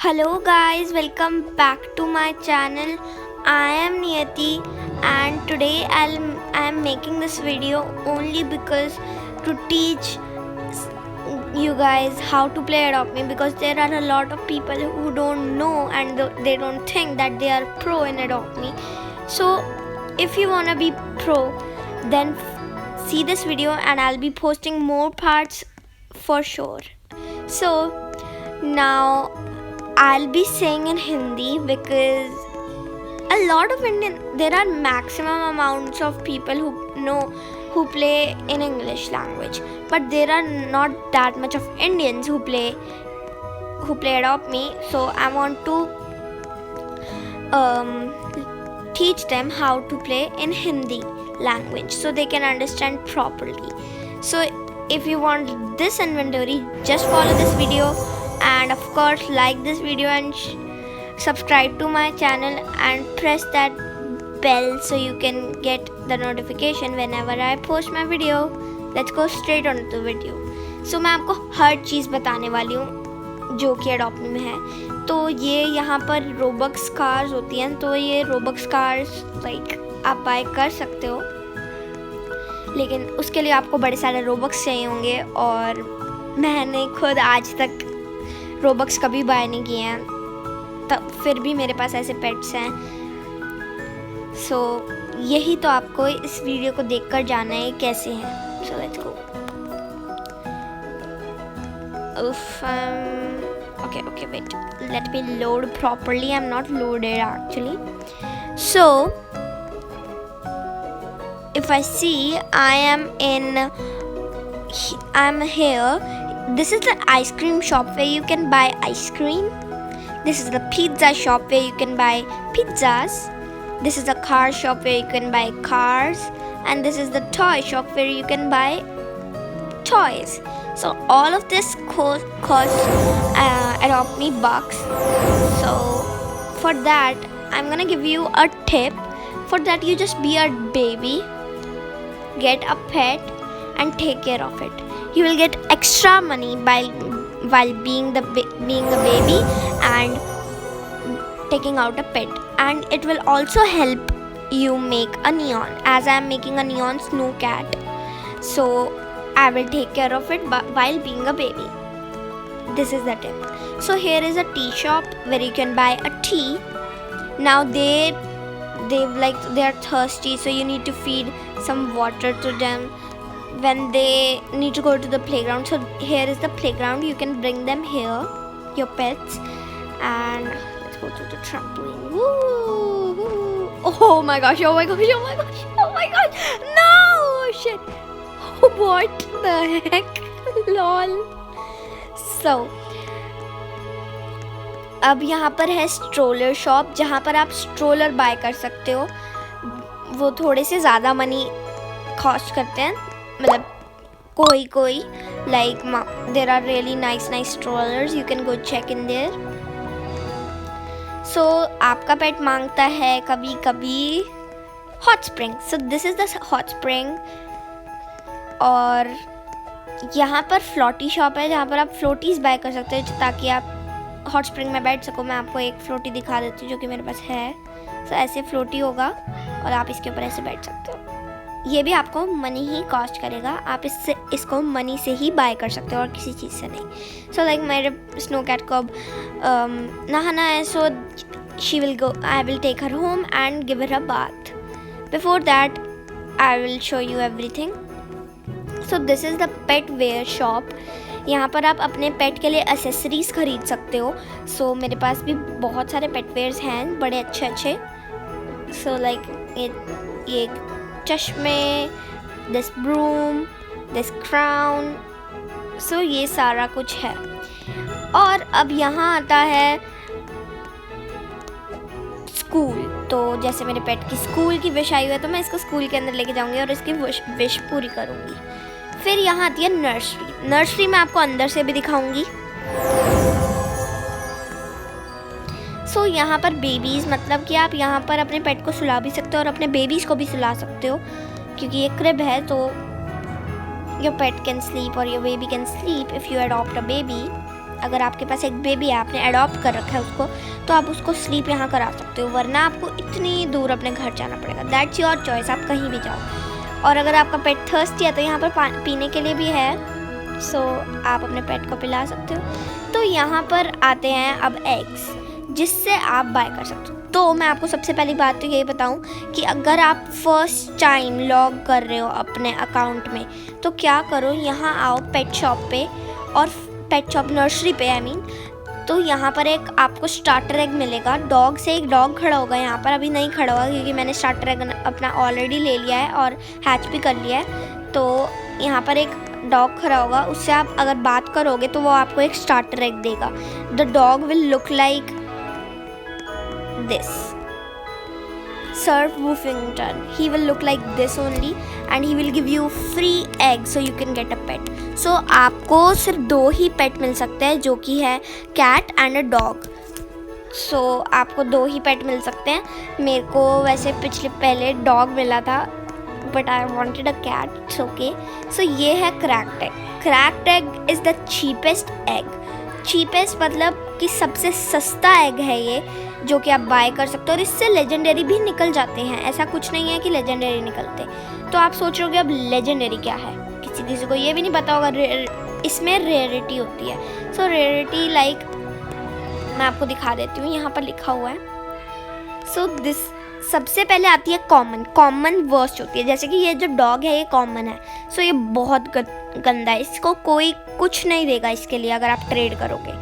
Hello guys, welcome back to my channel. I am Niyati and today I am making this video only because to teach you guys how to play Adopt Me, because there are a lot of people who don't know and they don't think that they are pro in Adopt Me. So if you wanna be pro, then see this video and I'll be posting more parts for sure. So now I'll be saying in Hindi because a lot of there are maximum amounts of people who play in English language, but there are not that much of Indians who play Adopt Me. So I want to teach them how to play in Hindi language so they can understand properly. So if you want this inventory, just follow this video and of course like this video and subscribe to my channel and press that bell so you can get the notification whenever I post my video. Let's go straight on to the video. So मैं आपको हर चीज़ बताने वाली हूँ जो कि Adopt Me में है. तो ये यहाँ पर रोबक्स कार्स होती हैं, तो ये रोबक्स कार्स लाइक आप बाय कर सकते हो, लेकिन उसके लिए आपको बड़े सारे रोबक्स चाहिए होंगे और मैंने खुद आज तक रोबक्स कभी बाय नहीं किए हैं, तब फिर भी मेरे पास ऐसे पेट्स हैं. सो यही तो आपको इस वीडियो को देखकर जानना है कैसे हैं. So let's go. Okay, wait. Let me load properly. I'm not loaded actually. So if I see I'm here. This is the ice cream shop where you can buy ice cream. This is the pizza shop where you can buy pizzas. This is the car shop where you can buy cars. And this is the toy shop where you can buy toys. So all of this costs Adopt Me bucks. So for that, I'm gonna give you a tip. For that, you just be a baby, get a pet and take care of it. You will get extra money while being a baby and taking out a pet, and it will also help you make a neon, as I am making a neon snow cat. So I will take care of it while being a baby. This is the tip. So here is a tea shop where you can buy a tea. Now they are thirsty, so you need to feed some water to them when they need to go to the playground. So here is the playground. You can bring them here, your pets, and let's go to the trampoline. Woo, woo. Oh my gosh, oh my gosh, oh my gosh, oh my gosh. No, shit. What the heck? Lol. So अब यहाँ पर है stroller shop, जहाँ पर आप stroller bye कर सकते हो. वो थोड़े से ज़्यादा मनी कॉस्ट करते हैं, मतलब कोई like there are really nice strollers. You can go check in there. So आपका पेट मांगता है कभी कभी hot spring. So this is the hot spring. और यहाँ पर फ्लोटी शॉप है जहाँ पर आप फ्लोटीज बाय कर सकते हो ताकि आप हॉट स्प्रिंग में बैठ सको. मैं आपको एक फ्लोटी दिखा देती हूँ जो कि मेरे पास है. So ऐसे फ्लोटी होगा और आप इसके ऊपर ऐसे बैठ सकते हो. ये भी आपको मनी ही कॉस्ट करेगा. आप इसको मनी से ही बाय कर सकते हो और किसी चीज़ से नहीं. सो लाइक मेरे स्नो कैट को अब नहाना है, सो I will take her home and give her a bath. Before that, I will show you everything. So this is the pet wear shop. यहाँ पर आप अपने पेट के लिए एसेसरीज़ खरीद सकते हो. सो मेरे पास भी बहुत सारे पेट वेयर्स हैं, बड़े अच्छे. सो लाइक ये चश्मे, दिस ब्रूम, दिस क्राउन. सो ये सारा कुछ है. और अब यहाँ आता है स्कूल. तो जैसे मेरे पेट की स्कूल की विश आई हुई है, तो मैं इसको स्कूल के अंदर लेके जाऊँगी और इसकी विश पूरी करूँगी. फिर यहाँ आती है नर्सरी. नर्सरी मैं आपको अंदर से भी दिखाऊँगी. सो यहाँ पर बेबीज़, मतलब कि आप यहाँ पर अपने पेट को सुला भी सकते हो और अपने बेबीज़ को भी सुला सकते हो, क्योंकि ये क्रिब है. तो योर पेट कैन स्लीप और your baby can sleep if you adopt a baby. अगर आपके पास एक बेबी है, आपने अडॉप्ट कर रखा है उसको, तो आप उसको स्लीप यहाँ करा सकते हो, वरना आपको इतनी दूर अपने घर जाना पड़ेगा। दैट्स योर चॉइस, आप कहीं भी जाओ। और अगर आपका पेट थर्स्टी है तो यहाँ पर पीने के लिए भी है, सो आप अपने पेट को पिला सकते हो। तो यहाँ पर आते हैं अब एग्स, जिससे आप बाय कर सकते हो। तो मैं आपको सबसे पहली बात तो यही बताऊं कि अगर आप फर्स्ट टाइम लॉग कर रहे हो अपने अकाउंट में, तो क्या करो, यहाँ आओ पेट शॉप पे, और पेट शॉप नर्सरी पे आई मीन। तो यहाँ पर एक आपको स्टार्टर एग मिलेगा। डॉग से एक डॉग खड़ा होगा यहाँ पर, अभी नहीं खड़ा होगा क्योंकि मैंने स्टार्टर एग अपना ऑलरेडी ले लिया है और हैच भी कर लिया है। तो यहाँ पर एक डॉग खड़ा होगा, उससे आप अगर बात करोगे तो वो आपको एक स्टार्टर एग देगा। The dog will look like this. Sir Woofington, he will look like this only and he will give you free egg so you can get a pet. So आपको सिर्फ 2 ही पेट मिल सकते हैं, जो कि है कैट एंड अ डॉग। सो आपको 2 ही पेट मिल सकते हैं। मेरे को वैसे पहले डॉग मिला था, but I wanted a cat, it's okay. So ये है cracked egg. Cracked egg is the cheapest egg. Cheapest मतलब कि सबसे सस्ता एग है ये, जो कि आप बाय कर सकते हो, और इससे लेजेंडरी भी निकल जाते हैं। ऐसा कुछ नहीं है कि लेजेंडरी निकलते। तो आप सोच रहे हो कि अब लेजेंडरी क्या है, किसी को ये भी नहीं पता होगा। इसमें रेयरिटी होती है। सो रेयरिटी लाइक मैं आपको दिखा देती हूँ, यहाँ पर लिखा हुआ है। सो दिस सबसे पहले आती है कॉमन वर्स्ट होती है। जैसे कि ये जो डॉग है ये कॉमन है, सो ये बहुत गंदा है, इसको कोई कुछ नहीं देगा इसके लिए अगर आप ट्रेड करोगे।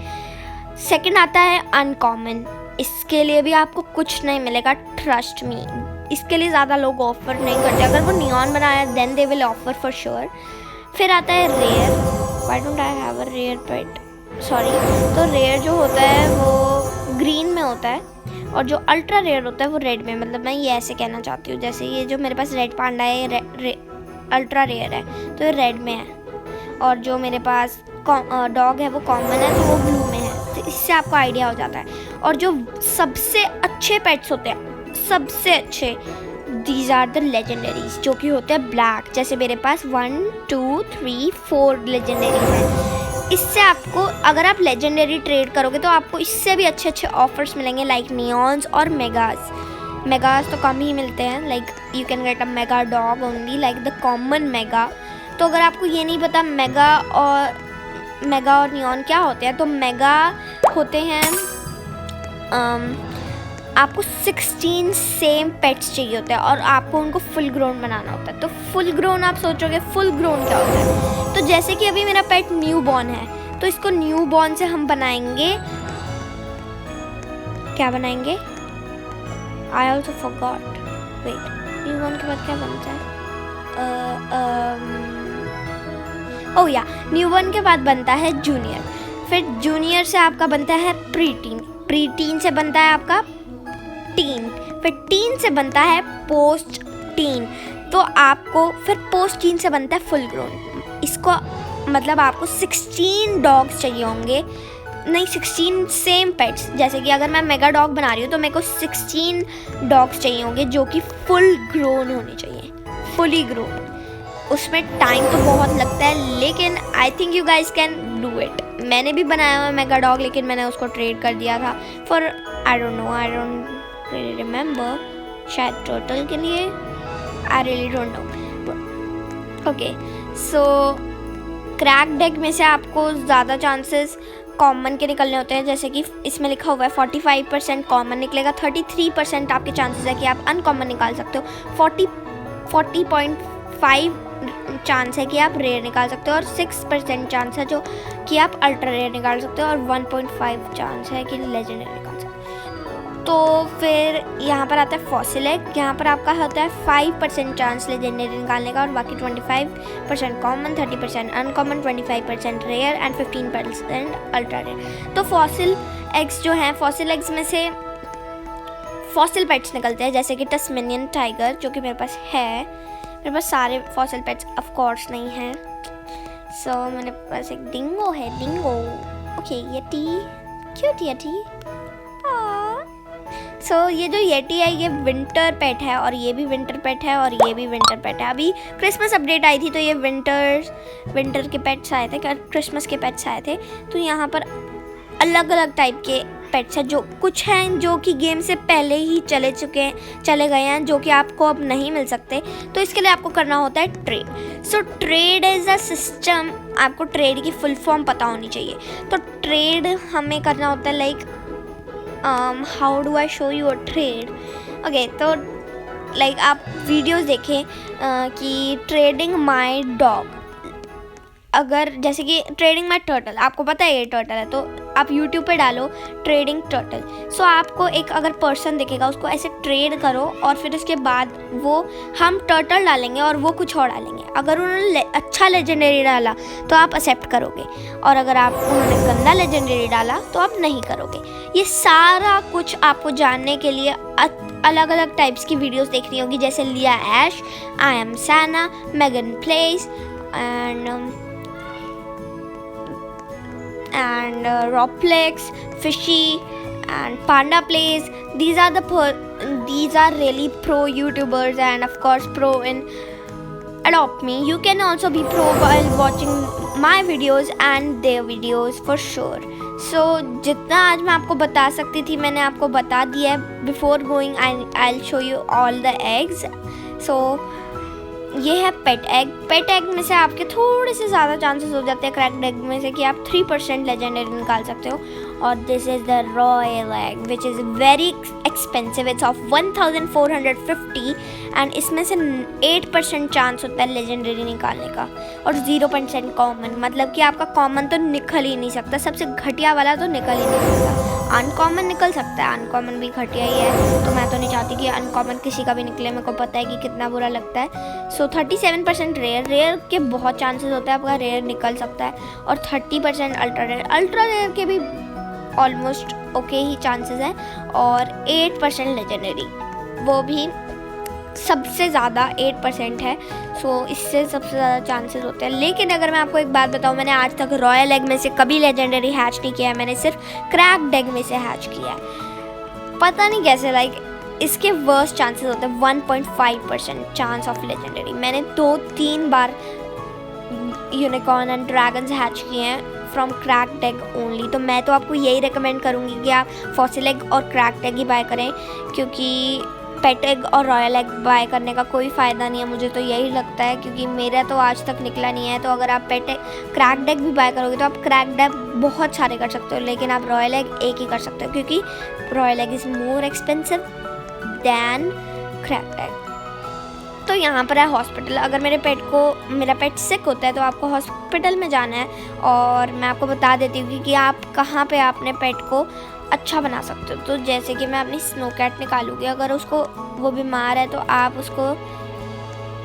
सेकंड आता है अनकॉमन, इसके लिए भी आपको कुछ नहीं मिलेगा, ट्रस्ट मी। इसके लिए ज़्यादा लोग ऑफर नहीं करते। अगर वो नियॉन बनाया then they will offer for sure. फिर आता है rare. Why don't I have a rare pet, sorry. तो रेयर जो होता है वो ग्रीन में होता है, और जो अल्ट्रा रेयर होता है वो रेड में। मतलब मैं ये ऐसे कहना चाहती हूँ, जैसे ये जो मेरे पास रेड पांडा है ये अल्ट्रा रेयर है, तो ये रेड में है। और जो मेरे पास डॉग है वो कॉमन है, तो वो ब्लू में है। तो इससे आपको आइडिया हो जाता है। और जो सबसे अच्छे पेट्स होते हैं, सबसे अच्छे, दीज आर द लेजेंडरीज, जो कि होते हैं ब्लैक। जैसे मेरे पास 1 2 3 4 लेजेंडरीज हैं। इससे आपको अगर आप लेजेंडरी ट्रेड करोगे तो आपको इससे भी अच्छे अच्छे ऑफर्स मिलेंगे, लाइक नियॉन्स और मेगाज तो कम ही मिलते हैं। Like you can get a mega dog only, like the common mega. तो अगर आपको ये नहीं पता मेगा और नियॉन क्या होते हैं, तो मेगा होते हैं आपको 16 सेम पेट्स चाहिए होते हैं, और आपको उनको फुल ग्रोन बनाना होता है। तो फुल ग्रोन आप सोचोगे फुल ग्रोन क्या होता है, तो जैसे कि अभी मेरा पेट न्यू बॉर्न है, तो इसको न्यू बॉर्न से हम बनाएंगे, क्या बनाएंगे, I also forgot, wait, newborn के बाद क्या बनता है, ओह या, न्यू बॉर्न के बाद बनता है जूनियर। फिर जूनियर से आपका बनता है प्री टीन से बनता है आपका टीन, फिर टीन से बनता है पोस्ट टीन, तो आपको फिर पोस्ट टीन से बनता है फुल ग्रोन। इसको मतलब आपको 16 डॉग्स चाहिए होंगे, नहीं 16 सेम पेट्स। जैसे कि अगर मैं मेगा डॉग बना रही हूँ तो मेरे को 16 डॉग्स चाहिए होंगे जो कि फुल ग्रोन होने चाहिए, फुली ग्रोन। उसमें टाइम तो बहुत लगता है, लेकिन I think you guys can do it. मैंने भी बनाया हुआ मेगा डॉग, लेकिन मैंने उसको ट्रेड कर दिया था for I don't really remember, शायद टोटल के लिए, I really don't know. Okay, so cracked egg में से आपको ज़्यादा चांसेस कॉमन के निकलने होते हैं। जैसे कि इसमें लिखा हुआ है 45% कॉमन निकलेगा, 33% आपके चांसेस है कि आप अनकॉमन निकाल सकते हो, 40.5 चांस है कि आप रेयर निकाल सकते हो, और 6% चांस है जो कि आप अल्ट्रा रेयर निकाल सकते हो, और 1.5 चांस है कि लेजेंडरी निकाल सकते हो। तो फिर यहाँ पर आता है फॉसिल एग। यहाँ पर आपका होता है 5% चांस लेजेंडरी निकालने का, और बाकी 25% common, 30% uncommon, 25% rare and 15% ultra rare. तो फॉसिल एग्स जो हैं, फॉसिल एग्स में से फॉसिल पेट्स निकलते हैं, जैसे कि टस्मेनियन टाइगर जो कि मेरे पास है। मेरे पास सारे फॉसिल पेट्स ऑफ कोर्स नहीं हैं। सो मेरे पास एक डिंगो है, dingo, okay, yeti, cute yeti. So ये जो येटी है ये विंटर पेट है, और ये भी विंटर पेट है, और ये भी विंटर पेट है। अभी क्रिसमस अपडेट आई थी तो ये विंटर के पेट्स आए थे, क्रिसमस के पेट्स आए थे। तो यहाँ पर अलग अलग टाइप के पेट्स हैं, जो कुछ हैं जो कि गेम से पहले ही चले गए हैं, जो कि आपको अब नहीं मिल सकते। तो इसके लिए आपको करना होता है trade. So trade is a system, आपको ट्रेड की फुल फॉर्म पता होनी चाहिए। तो ट्रेड हमें करना होता है like how do I show you a trade. Okay, तो लाइक आप वीडियोस देखें कि ट्रेडिंग माई डॉग, अगर जैसे कि ट्रेडिंग माई टर्टल, आपको पता है ये टर्टल है, तो आप यूट्यूब पे डालो ट्रेडिंग टर्टल। सो आपको एक अगर पर्सन दिखेगा, उसको ऐसे ट्रेड करो और फिर उसके बाद वो हम टर्टल डालेंगे और वो कुछ और डालेंगे। अगर उन्होंने अच्छा लेजेंडरी डाला तो आप एक्सेप्ट करोगे, और अगर उन्होंने गंदा लेजेंडरी डाला तो आप नहीं करोगे। ये सारा कुछ आपको जानने के लिए अलग अलग टाइप्स की वीडियोस देखनी होगी, जैसे लिया ऐश, आई एम सैना, Megan place and Roblox, Fishy and Panda Plays. These are really pro YouTubers and of course pro in Adopt Me. You can also be pro while watching my videos and their videos for sure. So जितना आज मैं आपको बता सकती थी मैंने आपको बता दिया है। Before going I'll show you all the eggs. So ये है पेट एग। पेट एग में से आपके थोड़े से ज़्यादा चांसेस हो जाते हैं क्रैक्ड एग में से कि आप 3% लेजेंडरी निकाल सकते हो। और this is the royal egg which is very expensive, it's of 1450 and इसमें से 8% चांस होता है लेजेंडरी निकालने का और 0% कॉमन, मतलब कि आपका कॉमन तो निकल ही नहीं सकता, सबसे घटिया वाला तो निकल ही नहीं सकता। अनकॉमन निकल सकता है, अनकॉमन भी घटिया ही है, तो मैं तो नहीं चाहती कि अनकॉमन किसी का भी निकले, मेरे को पता है कि कितना बुरा लगता है। सो 37% रेयर के बहुत चांसेस होता है आपका रेयर निकल सकता है, और 30% अल्ट्रा रेयर के भी ऑलमोस्ट ओके ही चांसेस हैं, और 8% लेजेंडरी, वो भी सबसे ज़्यादा 8% है। सो इससे सबसे ज़्यादा चांसेस होते हैं। लेकिन अगर मैं आपको एक बात बताऊँ, मैंने आज तक रॉयल एग में से कभी लेजेंडरी हैच नहीं किया है, मैंने सिर्फ क्रैक्ड एग में से हैच किया है। पता नहीं कैसे, लाइक इसके वर्स्ट चांसेस होते हैं, 1.5% चांस ऑफ लेजेंडरी। मैंने 2-3 बार यूनिकॉर्न एंड ड्रैगन्स हैच किए हैं फ्रॉम क्रैक्ड एग ओनली। तो मैं तो आपको यही रिकमेंड करूँगी कि आप फॉसिल एग और क्रैक्ड एग ही बाय करें, क्योंकि पेट एग और रॉयल एग बाय करने का कोई फ़ायदा नहीं है, मुझे तो यही लगता है, क्योंकि मेरा तो आज तक निकला नहीं है। तो अगर आप क्रैक्ड एग भी बाय करोगे तो आप क्रैक्ड एग बहुत सारे कर सकते हो, लेकिन आप रॉयल एग एक ही कर सकते हो, क्योंकि royal egg is more expensive than cracked egg. तो यहाँ पर है हॉस्पिटल। अगर मेरा पेट सिक होता है तो आपको हॉस्पिटल में जाना है, और मैं आपको बता देती हूँ कि आप कहाँ पे अपने पेट को अच्छा बना सकते हो। तो जैसे कि मैं अपनी स्नो कैट निकालूँगी, अगर वो बीमार है तो आप उसको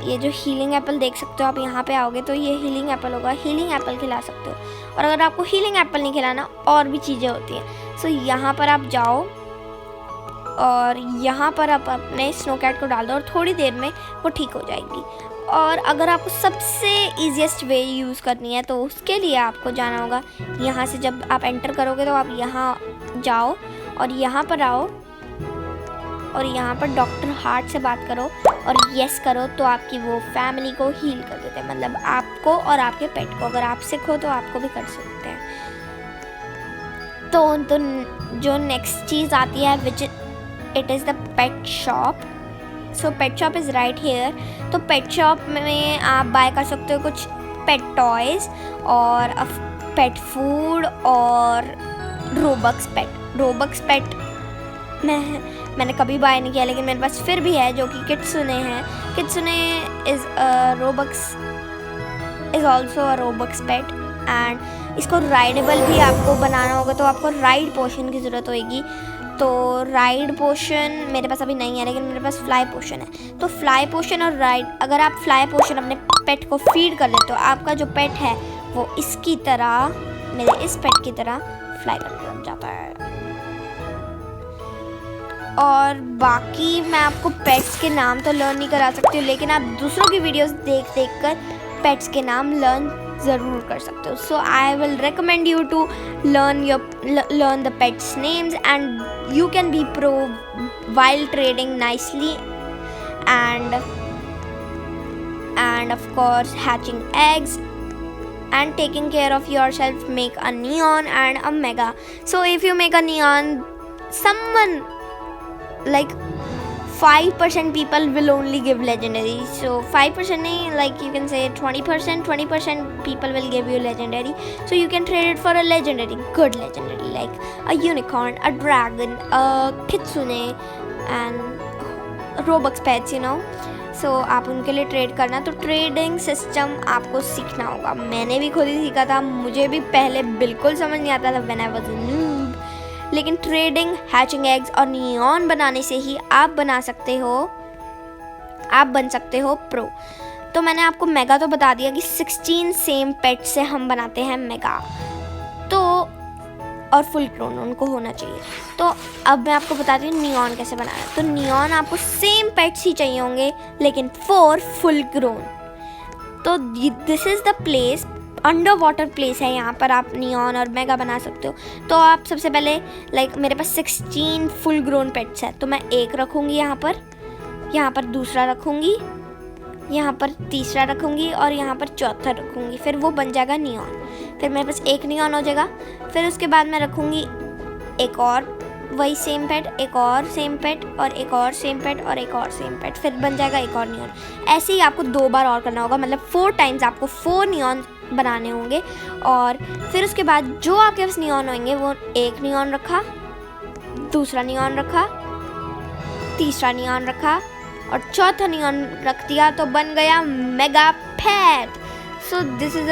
ये जो हीलिंग एप्पल देख सकते हो, आप यहाँ पे आओगे तो ये हीलिंग एप्पल होगा, हीलिंग एप्पल खिला सकते हो। और अगर आपको हीलिंग एप्पल नहीं खिलाना, और भी चीज़ें होती हैं। सो यहाँ पर आप जाओ और यहाँ पर आप अपने स्नो कैट को डाल दो, और थोड़ी देर में वो ठीक हो जाएगी। और अगर आपको सबसे ईजीएस्ट वे यूज़ करनी है तो उसके लिए आपको जाना होगा, यहाँ से जब आप एंटर करोगे तो आप यहाँ जाओ और यहाँ पर आओ, और यहाँ पर डॉक्टर हार्ट से बात करो और येस करो, तो आपकी वो फैमिली को हील कर देते हैं, मतलब आपको और आपके पेट को। अगर आप सिक हो तो आपको भी कर सकते हैं। तो जो नेक्स्ट चीज़ आती है which it is the pet shop. So pet shop is right here. तो पेट शॉप में आप बाय कर सकते हो कुछ पेट टॉयज़ और पेट फूड और रोबक्स पेट मैंने कभी बाय नहीं किया, लेकिन मेरे पास फिर भी है, जो कि किट्सुने हैं। किट्सुने is also a Robux pet, and इसको राइडेबल भी आपको बनाना होगा, तो आपको राइड पोशन की ज़रूरत होगी। तो राइड पोशन मेरे पास अभी नहीं है, लेकिन मेरे पास फ्लाई पोशन है। तो फ्लाई पोशन और राइड, अगर आप फ्लाई पोशन अपने पेट को फीड कर देते हो, आपका जो पेट है वो इसकी तरह, मेरे इस पेट की तरह फ्लाई करने लग जाता है। और बाकी मैं आपको पेट्स के नाम तो लर्न नहीं करा सकती हूँ, लेकिन आप दूसरों की वीडियोस देख कर पेट्स के नाम लर्न ज़रूर कर सकते हो। So I will recommend you to learn the pets names, and you can be pro while trading nicely and of course hatching eggs and taking care of yourself make a neon and a mega. So if you make a neon, someone like 5% people will only give legendary. So 5% nahi, like you can say 20% people will give you legendary. So you can trade it for a legendary, good legendary, like a unicorn, a dragon, a kitsune and Robux pets, you know. So आप उनके लिए trade करना, तो trading system आपको सीखना होगा. मैंने भी खुद ही सीखा था, मुझे भी पहले बिल्कुल समझ नहीं आता था व्हेन आई वाज न्यूब. लेकिन ट्रेडिंग, हैचिंग एग्स और नियॉन बनाने से ही आप बन सकते हो प्रो. तो मैंने आपको मेगा तो बता दिया कि 16 सेम पेट से हम बनाते हैं मेगा, तो और फुल ग्रोन उनको होना चाहिए. तो अब मैं आपको बताती हूँ नियॉन कैसे बनाना है. तो नियॉन आपको सेम पेट्स ही चाहिए होंगे लेकिन 4 फुल ग्रोन. तो this is the place, under water place है, यहाँ पर आप नियॉन और मेगा बना सकते हो. तो आप सबसे पहले लाइक मेरे पास 16 फुल ग्रोन पेट्स है, तो मैं एक रखूँगी यहाँ पर दूसरा रखूँगी, यहाँ पर तीसरा रखूँगी और यहाँ पर चौथा रखूँगी. फिर वो बन जाएगा नियॉन. फिर मेरे पास एक नियॉन हो जाएगा. फिर उसके बाद मैं रखूँगी एक और वही सेम पेट, एक और सेम पेट और एक और सेम पेट और एक और सेम पेट. फिर बन जाएगा एक और नियॉन. ऐसे ही आपको 2 बार और करना होगा, मतलब 4 टाइम्स आपको 4 नियॉन बनाने होंगे. और फिर उसके बाद जो आपके पास नियॉन होंगे वो एक नियॉन रखा, दूसरा नियॉन रखा, तीसरा नियॉन रखा और चौथा नियॉन रख दिया, तो बन गया mega pet. So this is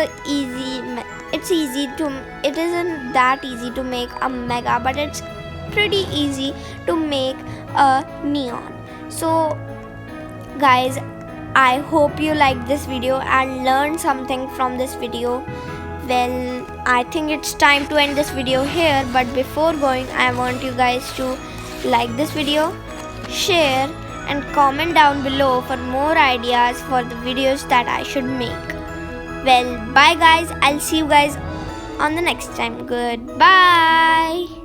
it isn't that easy to make a mega, but it's pretty easy to make a neon. So guys, I hope you liked this video and learned something from this video. Well, I think it's time to end this video here, but before going, I want you guys to like this video, share and comment down below for more ideas for the videos that I should make. Well, bye guys, I'll see you guys on the next time. Goodbye.